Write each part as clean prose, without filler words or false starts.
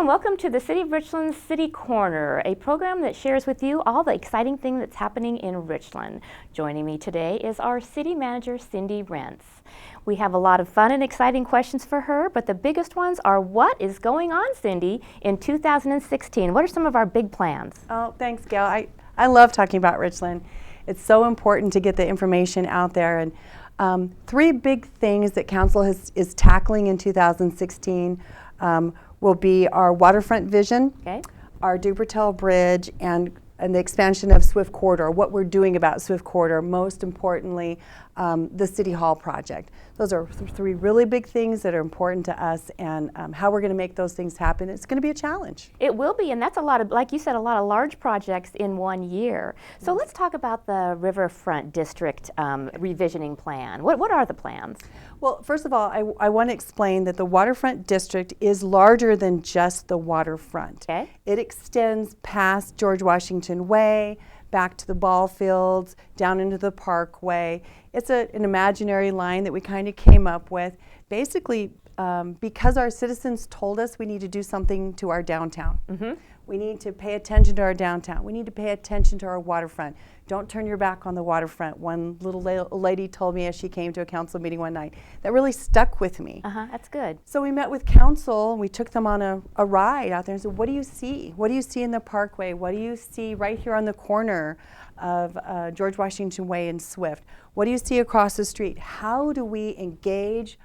welcome to the City of Richland City Corner, a program that shares with you all the exciting things that's happening in Richland. Joining me today is our City Manager Cindy Reents. We have a lot of fun and exciting questions for her, but the biggest ones are what is going on, Cindy, in 2016? What are some of our big plans? Oh, thanks, Gail. I love talking about Richland. It's so important to get the information out there. And three big things that Council is tackling in 2016 will be our waterfront vision, our Dupertel Bridge, and the expansion of Swift Corridor, what we're doing about Swift Corridor, most importantly, the City Hall project. Those are three really big things that are important to us, and how we're going to make those things happen. It's going to be a challenge. It will be, and that's a lot of, like you said, a lot of large projects in 1 year. So let's talk about the Riverfront District revisioning plan. What are the plans? Well, first of all, I want to explain that the waterfront district is larger than just the waterfront. Okay. It extends past George Washington Way, back to the ball fields, down into the parkway. It's an imaginary line that we kind of came up with. Basically, because our citizens told us we need to do something to our downtown. We need to pay attention to our downtown. We need to pay attention to our waterfront. Don't turn your back on the waterfront. One little lady told me as she came to a council meeting one night. That really stuck with me. That's good. So we met with council, and we took them on a ride out there and said, what do you see? What do you see in the parkway? What do you see right here on the corner of George Washington Way and Swift? What do you see across the street? How do we engage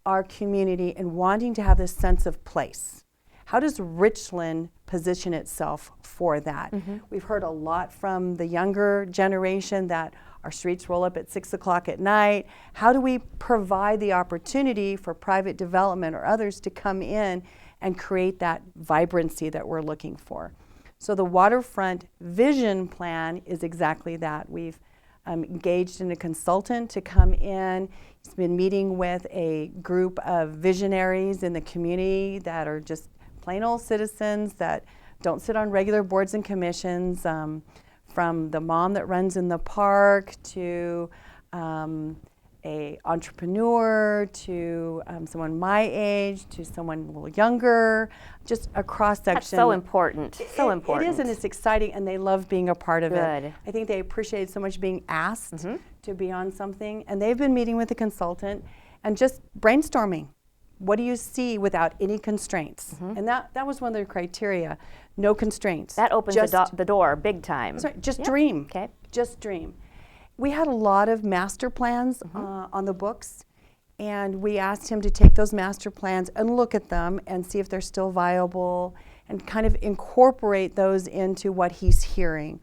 our community in wanting to have this sense of place? How does Richland position itself for that? We've heard a lot from the younger generation that our streets roll up at 6 o'clock at night. How do we provide the opportunity for private development or others to come in and create that vibrancy that we're looking for? So the waterfront vision plan is exactly that. We've engaged in a consultant to come in. He's been meeting with a group of visionaries in the community that are just plain old citizens that don't sit on regular boards and commissions, from the mom that runs in the park to a entrepreneur to someone my age to someone a little younger, just a cross section. That's so important. So important. It is, and it's exciting, and they love being a part of Good. it. I think they appreciate so much being asked to be on something, and they've been meeting with the consultant and just brainstorming. What do you see without any constraints? And that was one of the criteria. No constraints. That opens the door big time. That's right. Just dream. Okay. Just dream. We had a lot of master plans on the books, and we asked him to take those master plans and look at them and see if they're still viable and kind of incorporate those into what he's hearing.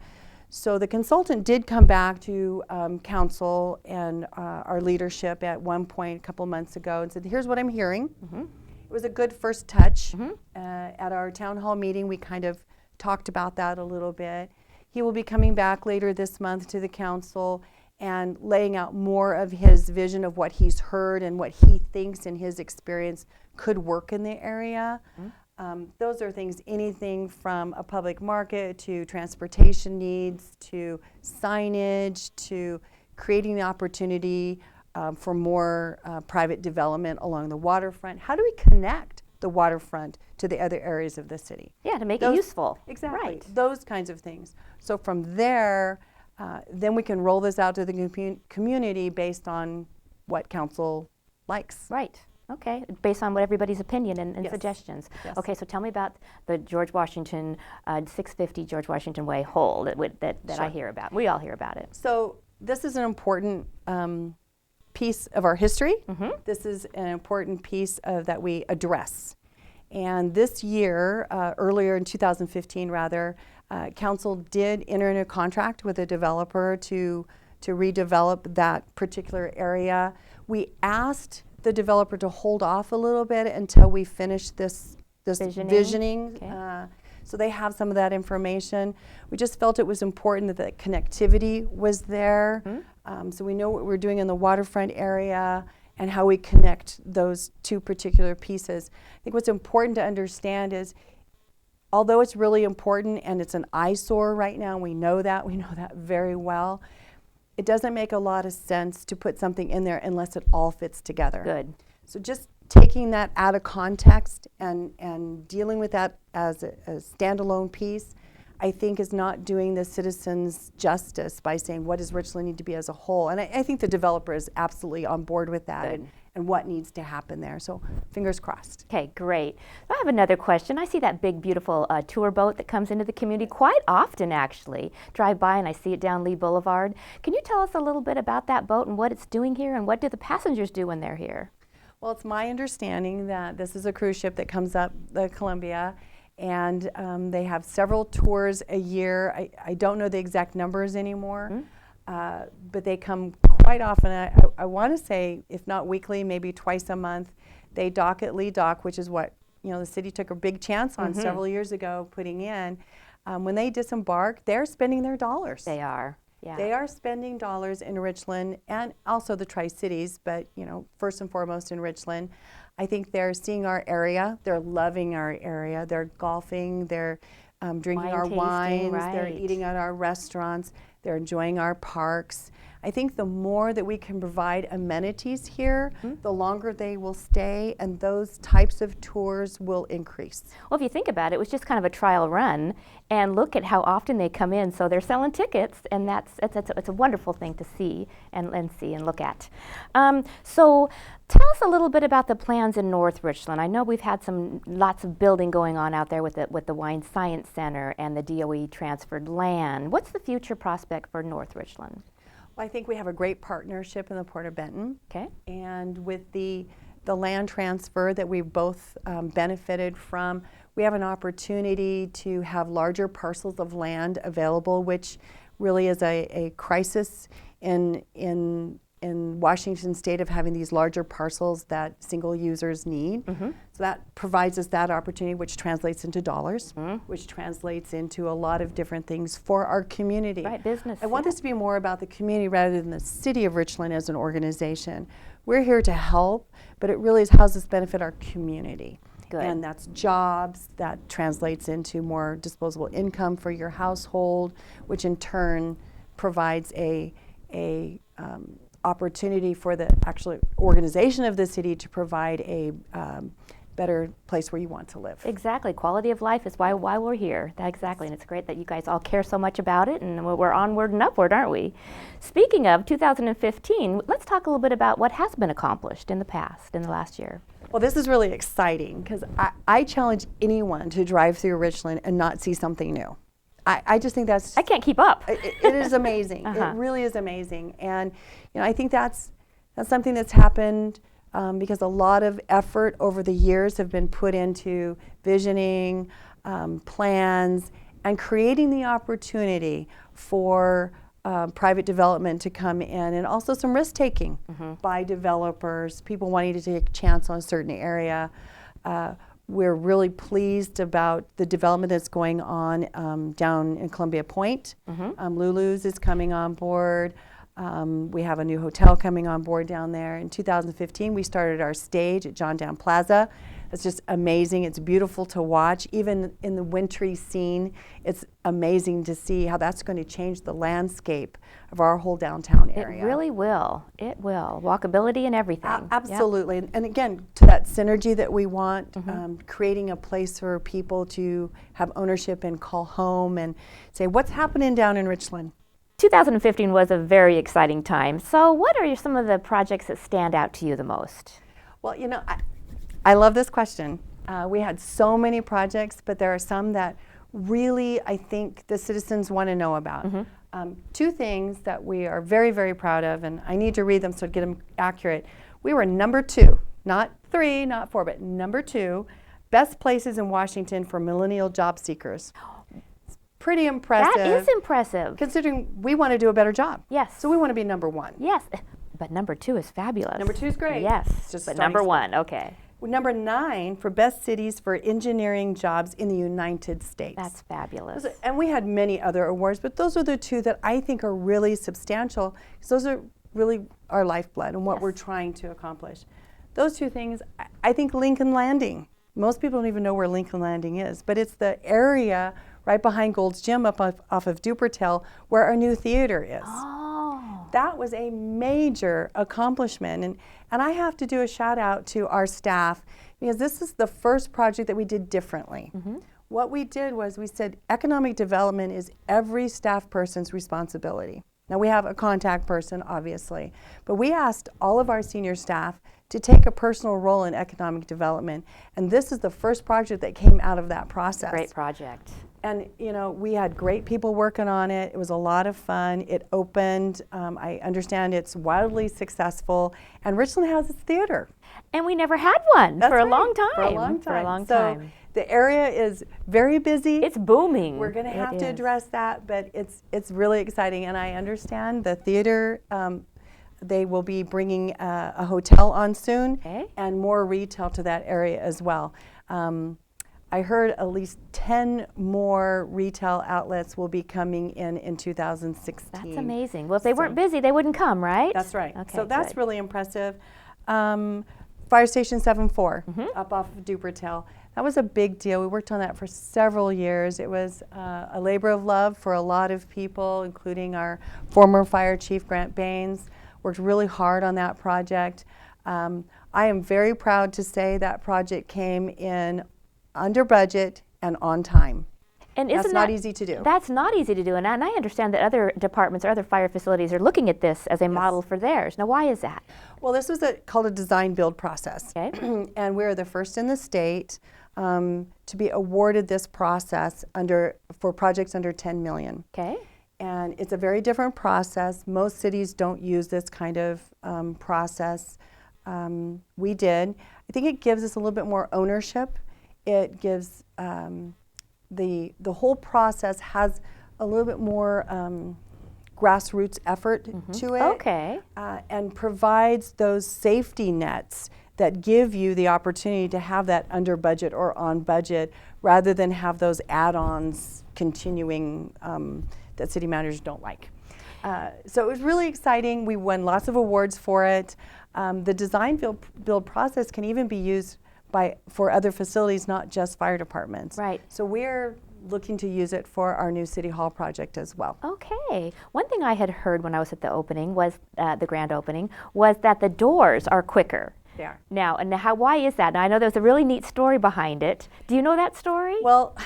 So the consultant did come back to council and our leadership at one point a couple months ago and said, here's what I'm hearing. It was a good first touch. At our town hall meeting, we kind of talked about that a little bit. He will be coming back later this month to the council and laying out more of his vision of what he's heard and what he thinks in his experience could work in the area. Those are things, anything from a public market to transportation needs to signage to creating the opportunity for more private development along the waterfront. How do we connect the waterfront to the other areas of the city? Yeah, to make it useful. Exactly. Right. Those kinds of things. So from there, then we can roll this out to the community based on what council likes. Right. Okay, based on what everybody's opinion and suggestions. Yes. Okay, so tell me about the George Washington, 650 George Washington Way hole that I hear about. We all hear about it. So this is an important piece of our history. This is an important piece that we address. And this year, earlier in 2015 rather, council did enter into a contract with a developer to redevelop that particular area. We asked the developer to hold off a little bit until we finish this visioning. Okay. So they have some of that information. We just felt it was important that the connectivity was there. So we know what we're doing in the waterfront area and how we connect those two particular pieces. I think what's important to understand is, although it's really important and it's an eyesore right now, we know that very well, it doesn't make a lot of sense to put something in there unless it all fits together. Good. So just taking that out of context and dealing with that as a standalone piece, I think is not doing the citizens justice by saying what does Richland need to be as a whole. And I think the developer is absolutely on board with that and what needs to happen there. So fingers crossed. Okay, great. I have another question. I see that big, beautiful tour boat that comes into the community quite often, actually. Drive by and I see it down Lee Boulevard. Can you tell us a little bit about that boat and what it's doing here, and what do the passengers do when they're here? Well, it's my understanding that this is a cruise ship that comes up the Columbia, and they have several tours a year. I don't know the exact numbers anymore, but they come quite often. I want to say, if not weekly, maybe twice a month. They dock at Lee Dock, which is what the city took a big chance on several years ago putting in. When they disembark, they're spending their dollars. They are. Yeah. They are spending dollars in Richland and also the Tri-Cities, but first and foremost in Richland. I think they're seeing our area. They're loving our area. They're golfing. They're drinking our wines. Right. They're eating at our restaurants. They're enjoying our parks. I think the more that we can provide amenities here, the longer they will stay, and those types of tours will increase. Well, if you think about it, it was just kind of a trial run, and look at how often they come in. So they're selling tickets, and it's a wonderful thing to see and look at. So tell us a little bit about the plans in North Richland. I know we've had lots of building going on out there with the Wine Science Center and the DOE transferred land. What's the future prospect for North Richland? Well, I think we have a great partnership in the Port of Benton. Okay. And with the land transfer that we've both benefited from, we have an opportunity to have larger parcels of land available, which really is a crisis in Washington State of having these larger parcels that single users need. So that provides us that opportunity, which translates into dollars, which translates into a lot of different things for our community. Right, business. I want this to be more about the community rather than the city of Richland as an organization. We're here to help, but it really is how does this benefit our community? Good. And that's jobs, that translates into more disposable income for your household, which in turn provides a opportunity for the actual organization of the city to provide a better place where you want to live. Exactly. Quality of life is why we're here. Exactly. And it's great that you guys all care so much about it, and we're onward and upward, aren't we? Speaking of 2015, let's talk a little bit about what has been accomplished in the last year. Well, this is really exciting because I challenge anyone to drive through Richland and not see something new. I just think that's... I can't keep up. It is amazing. It really is amazing. And I think that's something that's happened because a lot of effort over the years have been put into visioning, plans, and creating the opportunity for private development to come in, and also some risk-taking by developers, people wanting to take a chance on a certain area. We're really pleased about the development that's going on down in Columbia Point. Lulu's is coming on board. We have a new hotel coming on board down there. In 2015, we started our stage at John Down Plaza. It's just amazing. It's beautiful to watch. Even in the wintry scene, it's amazing to see how that's going to change the landscape of our whole downtown area. It really will. It will. Walkability and everything. Absolutely. Yep. And again, to that synergy that we want, creating a place for people to have ownership and call home and say, what's happening down in Richland? 2015 was a very exciting time. So what are some of the projects that stand out to you the most? Well, I love this question. We had so many projects, but there are some that really I think the citizens want to know about. Two things that we are very, very proud of, and I need to read them so to get them accurate. We were number 2, not 3, not 4, but number 2, best places in Washington for millennial job seekers. It's pretty impressive. That is impressive. Considering we want to do a better job. Yes. So we want to be number 1. Yes, but number 2 is fabulous. Number 2 is great. Yes, but number 1, okay. Number 9 for best cities for engineering jobs in the United States. That's fabulous. And we had many other awards, but those are the 2 that I think are really substantial, because those are really our lifeblood and what we're trying to accomplish. Those 2 things, I think Lincoln Landing. Most people don't even know where Lincoln Landing is, but it's the area right behind Gold's Gym off of Dupertel where our new theater is. Oh. that was a major accomplishment. And I have to do a shout out to our staff, because this is the first project that we did differently. What we did was we said economic development is every staff person's responsibility. Now we have a contact person, obviously, but we asked all of our senior staff to take a personal role in economic development. And this is the first project that came out of that process. Great project. And you know, we had great people working on it. It was a lot of fun. It opened. I understand it's wildly successful. And Richland has its theater. And we never had one for a long time. For a long time. For a long so time. The area is very busy. It's booming. We're going to have to address that, but it's really exciting. And I understand the theater, they will be bringing a hotel on soon, and more retail to that area as well. I heard at least 10 more retail outlets will be coming in 2016. That's amazing. Well, if they weren't busy, they wouldn't come, right? That's right. Okay, so that's good. really impressive. Fire Station 74 up off of Dupertail. That was a big deal. We worked on that for several years. It was a labor of love for a lot of people, including our former fire chief, Grant Baines. Worked really hard on that project. I am very proud to say that project came in under budget and on time. And that's not easy to do. That's not easy to do, and I understand that other departments or other fire facilities are looking at this as a model for theirs. Now, why is that? Well, this was called a design-build process, and we're the first in the state to be awarded this process for projects under 10 million. Okay. And it's a very different process. Most cities don't use this kind of process. We did. I think it gives us a little bit more ownership. It gives the whole process has a little bit more grassroots effort to it. Okay. And provides those safety nets that give you the opportunity to have that under budget or on budget, rather than have those add-ons continuing that city managers don't like. So it was really exciting. We won lots of awards for it. The design build process can even be used for other facilities, not just fire departments. Right. So we're looking to use it for our new City Hall project as well. Okay. One thing I had heard when I was at the opening was, the grand opening, was that the doors are quicker. They are. Now, why is that? Now, I know there's a really neat story behind it. Do you know that story? Well,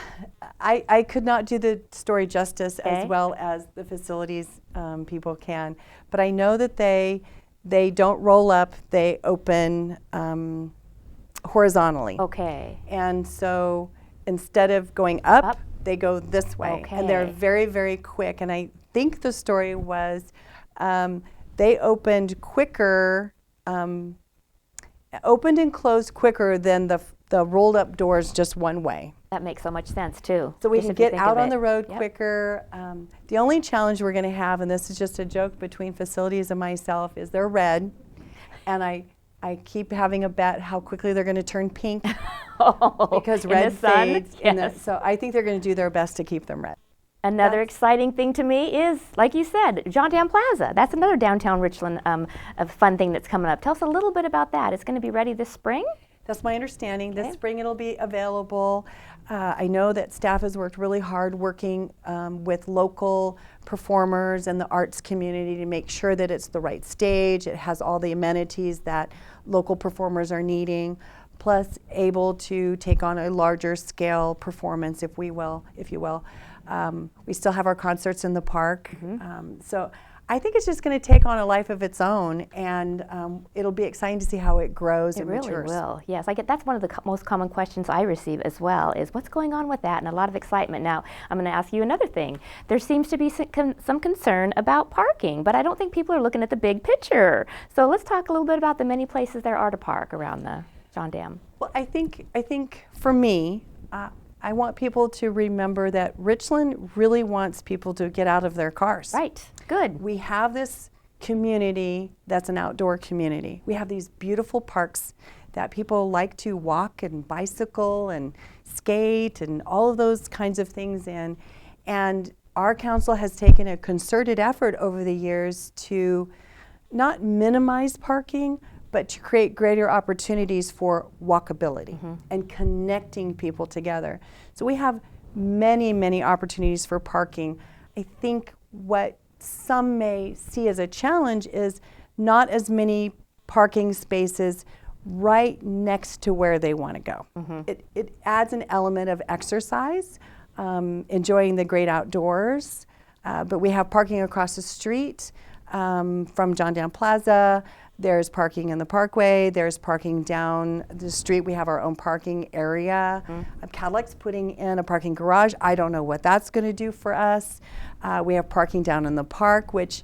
I could not do the story justice as well as the facilities people can, but I know that they don't roll up, they open horizontally. Okay. And so instead of going up, they go this way. Okay. And they're very, very quick. And I think the story was they opened quicker, opened and closed quicker than the rolled up doors just one way. That makes so much sense too. So we can get out on the road quicker. The only challenge we're going to have, and this is just a joke between facilities and myself, is they're red. And I keep having a bet how quickly they're going to turn pink because red fades. So I think they're going to do their best to keep them red. Another exciting thing to me is, like you said, John Dam Plaza. That's another downtown Richland a fun thing that's coming up. Tell us a little bit about that. It's going to be ready this spring? That's my understanding. This spring it'll be available. I know that staff has worked really hard working with local performers and the arts community to make sure that it's the right stage. It has all the amenities that local performers are needing, plus able to take on a larger scale performance, if you will. We still have our concerts in the park. So I think it's just going to take on a life of its own, and it'll be exciting to see how it grows and matures. It really will. Yes, that's one of the most common questions I receive as well, is what's going on with that, and a lot of excitement. Now, I'm going to ask you another thing. There seems to be some concern about parking, but I don't think people are looking at the big picture. So let's talk a little bit about the many places there are to park around the John Dam. Well, I think for me, I want people to remember that Richland really wants people to get out of their cars. Right. Good. We have this community that's an outdoor community. We have these beautiful parks that people like to walk and bicycle and skate and all of those kinds of things in. And our council has taken a concerted effort over the years to not minimize parking, but to create greater opportunities for walkability and connecting people together. So we have many, many opportunities for parking. I think what some may see as a challenge is not as many parking spaces right next to where they want to go. It adds an element of exercise, enjoying the great outdoors, but we have parking across the street from John Down Plaza. There's parking in the parkway. There's parking down the street. We have our own parking area. Cadillac's putting in a parking garage. I don't know what that's going to do for us. We have parking down in the park, which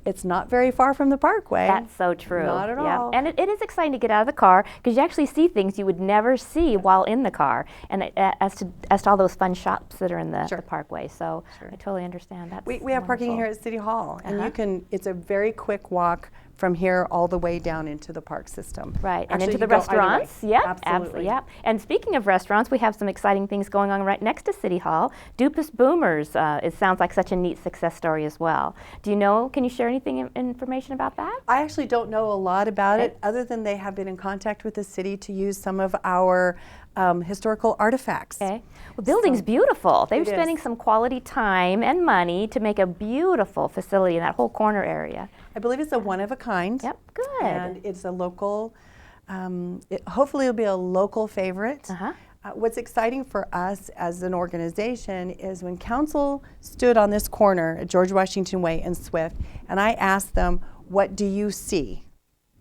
it's not very far from the parkway. That's so true. Not at Yeah. all. And it is exciting to get out of the car because you actually see things you would never see while in the car. And as to all those fun shops that are in the parkway. So I totally understand that. We have parking here at City Hall, and it's a very quick walk from here all the way down into the park system. Right, and Actually, into the you go either way. restaurants. Yep, Absolutely. Yep. And speaking of restaurants, we have some exciting things going on right next to City Hall. Dupus Boomers, it sounds like such a neat success story as well. Can you share anything information about that? I actually don't know a lot about it, other than they have been in contact with the city to use some of our historical artifacts. Okay. Well, the building's beautiful. They're It is. spending some quality time and money to make a beautiful facility in that whole corner area. I believe it's a one-of-a-kind. Yep, good. And it's a local, hopefully it'll be a local favorite. What's exciting for us as an organization is when council stood on this corner at George Washington Way in Swift, and I asked them, what do you see?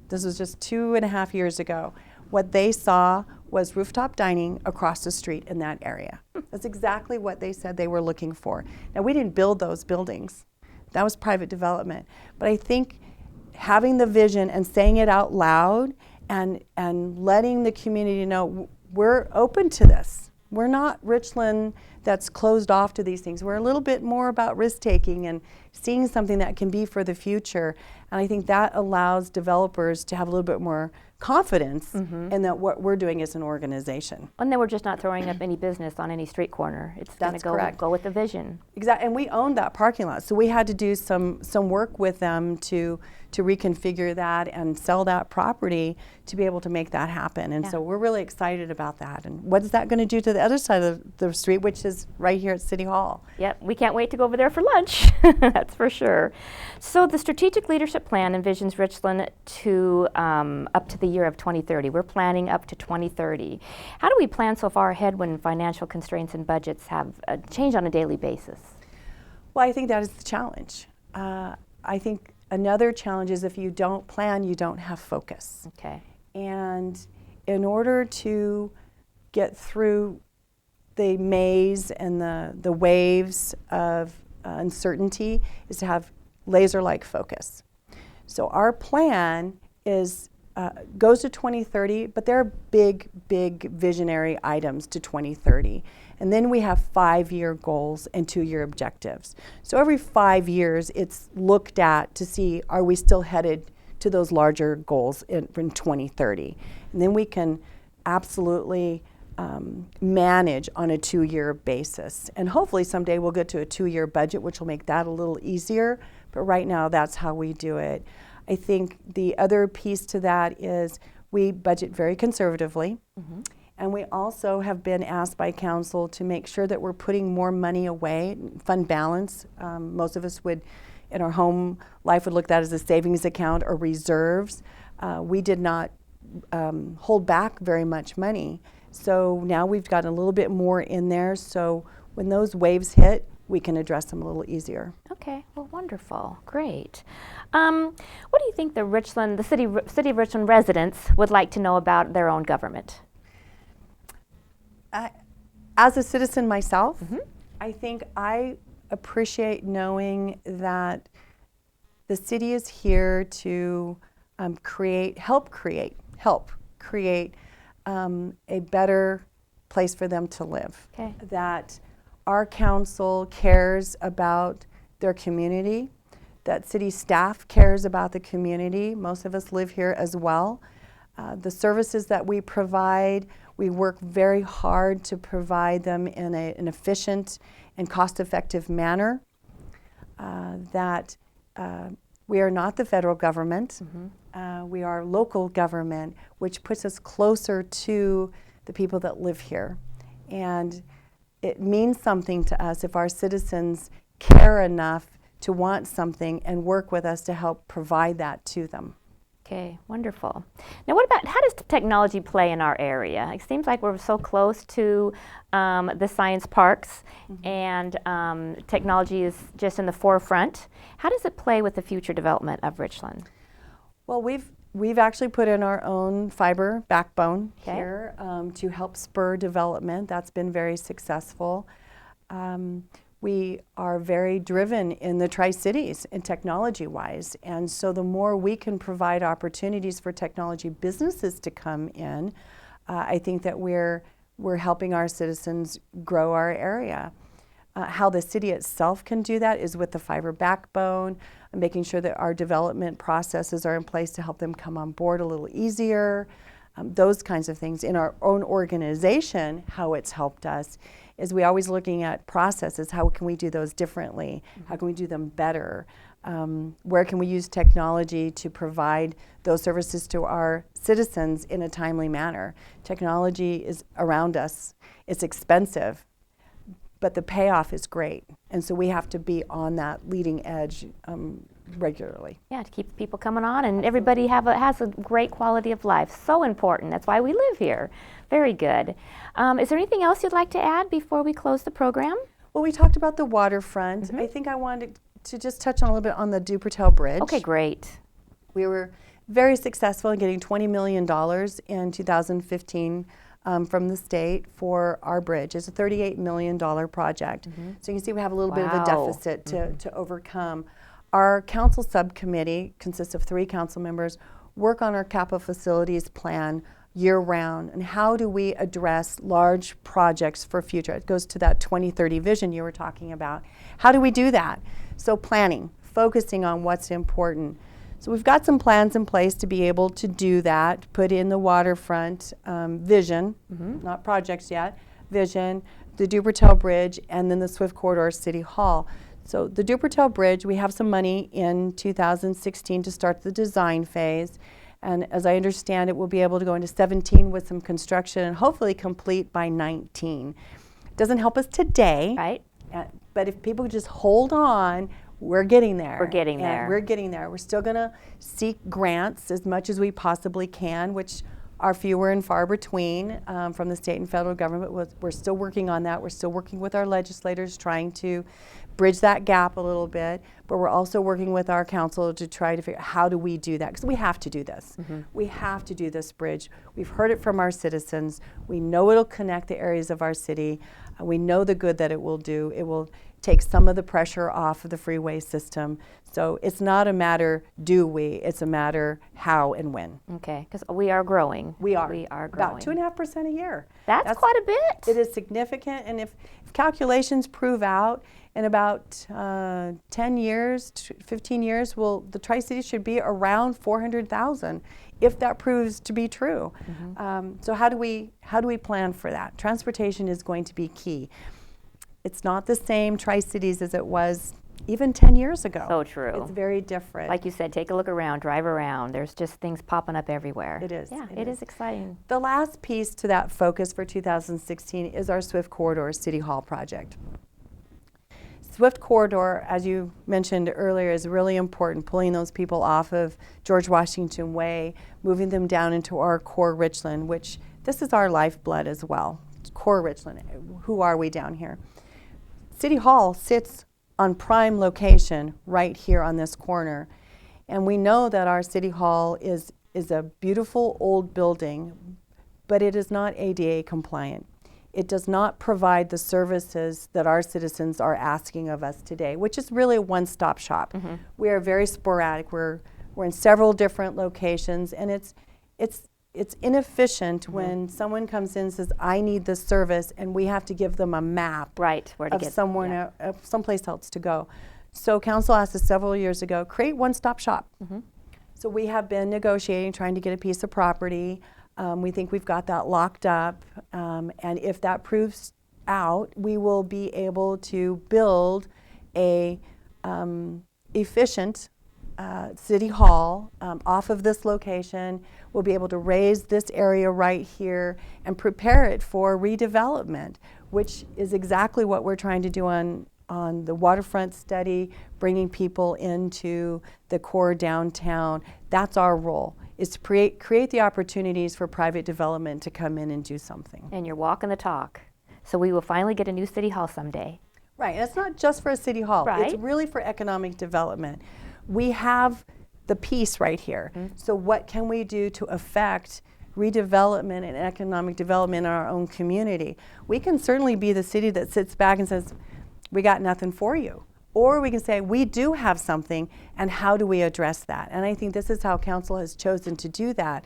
This was just 2.5 years ago. What they saw was rooftop dining across the street in that area. That's exactly what they said they were looking for. Now, we didn't build those buildings. That was private development. But I think having the vision and saying it out loud and letting the community know we're open to this. We're not Richland that's closed off to these things. We're a little bit more about risk-taking and seeing something that can be for the future. And I think that allows developers to have a little bit more confidence in that what we're doing as an organization. And then we're just not throwing up any business on any street corner. It's going to go with the vision. Exactly, and we owned that parking lot, so we had to do some work with them to reconfigure that and sell that property to be able to make that happen. And so we're really excited about that. And what is that going to do to the other side of the street, which is right here at City Hall? Yep, we can't wait to go over there for lunch. That's for sure. So the strategic leadership plan envisions Richland to up to the year of 2030. We're planning up to 2030. How do we plan so far ahead when financial constraints and budgets have changed on a daily basis? Well, I think that is the challenge. I think another challenge is if you don't plan, you don't have focus. Okay. And in order to get through the maze and the waves of uncertainty is to have laser-like focus. So our plan is goes to 2030, but there are big visionary items to 2030. And then we have 5-year goals and 2-year objectives. So every 5 years, it's looked at to see, are we still headed to those larger goals in 2030? And then we can absolutely manage on a 2-year basis. And hopefully someday we'll get to a 2-year budget, which will make that a little easier. But right now, that's how we do it. I think the other piece to that is we budget very conservatively. And we also have been asked by council to make sure that we're putting more money away, fund balance. Most of us would, in our home life, would look at that as a savings account or reserves. We did not hold back very much money. So now we've got a little bit more in there. So when those waves hit, we can address them a little easier. Okay, well, wonderful, great. What do you think the city of Richland residents would like to know about their own government? As a citizen myself, I think I appreciate knowing that the city is here to help create a better place for them to live. Okay. That our council cares about their community, that city staff cares about the community. Most of us live here as well. The services that we provide, we work very hard to provide them in an efficient and cost-effective manner. That we are not the federal government. We are local government, which puts us closer to the people that live here. And it means something to us if our citizens care enough to want something and work with us to help provide that to them. Okay, wonderful. Now, what about, how does technology play in our area? It seems like we're so close to the science parks, and technology is just in the forefront. How does it play with the future development of Richland? Well, we've actually put in our own fiber backbone here to help spur development. That's been very successful. We are very driven in the Tri-Cities and technology-wise, and so the more we can provide opportunities for technology businesses to come in, I think that we're helping our citizens grow our area. How the city itself can do that is with the fiber backbone, making sure that our development processes are in place to help them come on board a little easier, those kinds of things. In our own organization, how it's helped us is we always looking at processes. How can we do those differently? How can we do them better? Where can we use technology to provide those services to our citizens in a timely manner? Technology is around us. It's expensive, but the payoff is great. And so we have to be on that leading edge regularly. Yeah, to keep people coming on, and everybody has a great quality of life. So important. That's why we live here. Very good. Is there anything else you'd like to add before we close the program? Well, we talked about the waterfront. I think I wanted to just touch on a little bit on the Dupertel Bridge. Okay, great. We were very successful in getting $20 million in 2015 from the state for our bridge. It's a $38 million project. So you can see we have a little bit of a deficit to overcome. Our council subcommittee consists of 3 council members, work on our capital facilities plan year-round, and how do we address large projects for future. It goes to that 2030 vision you were talking about. How do we do that? So planning, focusing on what's important. So we've got some plans in place to be able to do that, put in the waterfront vision, not projects yet, vision, the Dupertel Bridge, and then the Swift Corridor City Hall. So the Dupertel Bridge, we have some money in 2016 to start the design phase. And as I understand it, we'll be able to go into 17 with some construction and hopefully complete by 19. Doesn't help us today. Right. But if people just hold on, we're getting there. We're getting there. We're getting there. We're still going to seek grants as much as we possibly can, which are fewer and far between from the state and federal government. We're still working on that. We're still working with our legislators, trying to bridge that gap a little bit, but we're also working with our council to try to figure out how do we do that, because we have to do this. We have to do this bridge. We've heard it from our citizens. We know it'll connect the areas of our city. We know the good that it will do. It will take some of the pressure off of the freeway system. So it's not a matter do we, it's a matter how and when. Okay, because we are growing. We are growing. About 2.5% a year. That's quite a bit. It is significant, and if calculations prove out, in about 10 years, 15 years, the Tri-Cities should be around 400,000 if that proves to be true. So how do we plan for that? Transportation is going to be key. It's not the same Tri-Cities as it was even 10 years ago. So true. It's very different. Like you said, take a look around, drive around. There's just things popping up everywhere. It is. Yeah, it is exciting. The last piece to that focus for 2016 is our Swift Corridor City Hall project. Swift Corridor, as you mentioned earlier, is really important, pulling those people off of George Washington Way, moving them down into our Corner-Richland, which this is our lifeblood as well. Corner-Richland, who are we down here? City Hall sits on prime location right here on this corner. And we know that our City Hall is a beautiful old building, but it is not ADA compliant. It does not provide the services that our citizens are asking of us today, which is really a one-stop shop. We are very sporadic. We're in several different locations, and it's inefficient when someone comes in and says, I need this service, and we have to give them a map where to of get someplace else to go. So council asked us several years ago, create one-stop shop. So we have been negotiating, trying to get a piece of property. We think we've got that locked up, and if that proves out, we will be able to build a efficient City Hall off of this location. We'll be able to raise this area right here and prepare it for redevelopment, which is exactly what we're trying to do on on the waterfront study, bringing people into the core downtown. That's our role, is to create the opportunities for private development to come in and do something. And you're walking the talk. So we will finally get a new city hall someday. Right, and it's not just for a city hall. Right. It's really for economic development. We have the piece right here. So what can we do to affect redevelopment and economic development in our own community? We can certainly be the city that sits back and says, we got nothing for you. Or we can say, we do have something, and how do we address that? And I think this is how council has chosen to do that.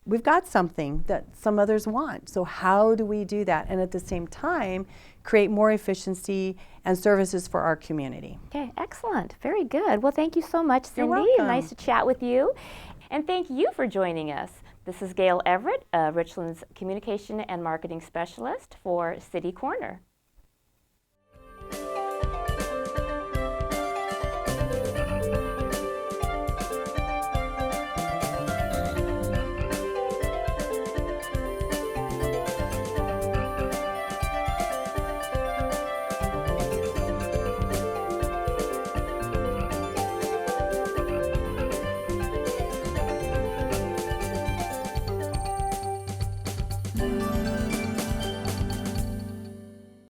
We've got something that some others want, so how do we do that? And at the same time, create more efficiency and services for our community. Okay, excellent. Very good. Well, thank you so much, You're Cindy. welcome. Nice to chat with you. And thank you for joining us. This is Gail Everett, Richland's Communication and Marketing Specialist for City Corner.